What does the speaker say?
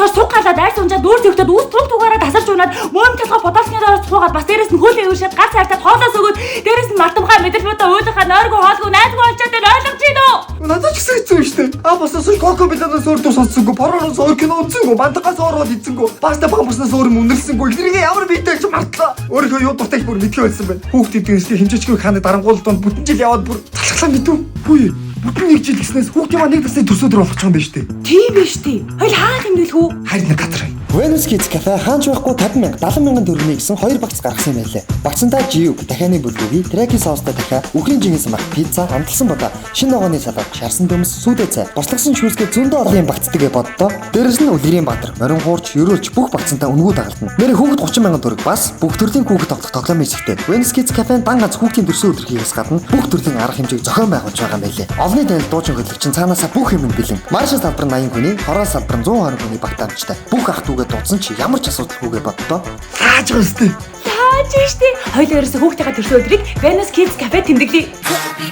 хойш суг галаад айс унжаад дүүр зөвтөд үүс туг тугаараа тасарч унаад мөн толгой бодолсны доор суугаад бас дээрэс нь хөл өвшөд гар цаартаад хоолоос өгөөд дээрэс нь мартамхай мэдрэлмүүдээ уйлахаа нойргүй хоолгүй найдгүй болчоод энэ ойлгож гинэ үү? Надад ч гэсэн хэцүү шүү дээ. Баснаас коко биланаас өөр дуу сонсонгүй, паророос өөр кино үзсэнгүй, бандагаас ороод идсэнгүй, паста бамбуснаас өөр үнэрсэнгүй. Энийг ямар биетэй ч мартлаа. Өөрөө юу дуртай бүр мэдхээ байсан байна. Хүүхдийн дэнсний хэмжээчгүй хааны дарангуул донд бүтэн жил яваад бүр талхлаа мэдв. Хүй. Бүтэн нэг жил гэснээс хүүхд юм нэг насны төсөөдөр болох ч юм байна шүү дээ. Тийм биш тий. Хоёул хаана тэмдэглэх үү? Харин нэг газар. Venus Kids Cafe хаанч байхгүй 50,000 70,000 төгрөгийн гэсэн 2 багц гаргасан юм байлээ. Багцантаа жив, дахианы бүлгүүгийн, треки соустай дахиа, үхрийн жингээс мах, пицца, амталсан бодоо, шинэ ногооны салат, шарсан дөмс, сүдэ цай, бослогсон шүүсгээ зөндөө орлын багцдаг боддоо. Дээрээс нь үлгэрийн баатар, морин хуурч, ерөөлч бүх багцантаа өнгөө дагалдана. Нэр хүүхэд 30,000 төгрөг бас бүх төрлийн хүүхэд тоглох тоглоом хийсгтэй. Venus Kids Cafe дан ганц хүүхдийн төрсөн өдрхийгээс гадна бүх төрлийн арга хэмжээг зохион байгуулж байгаа юм байлээ. Овны танил дуучин хөдөлгчин цаанаасаа бүх юм бэлэн. Маршал салбар 80 хүний, хороо салбар 120 хүний багтаамжтай. Бүх ах дүүгээ дуудсан чи ямар ч асуудалгүйгээ боддоо. Зааж байгаа шүү дээ. Зааж штий. Хоёул ерөөсө хүүхдийнхээ төрсөн өдрийг Venus Kids Cafe тэмдэглэе.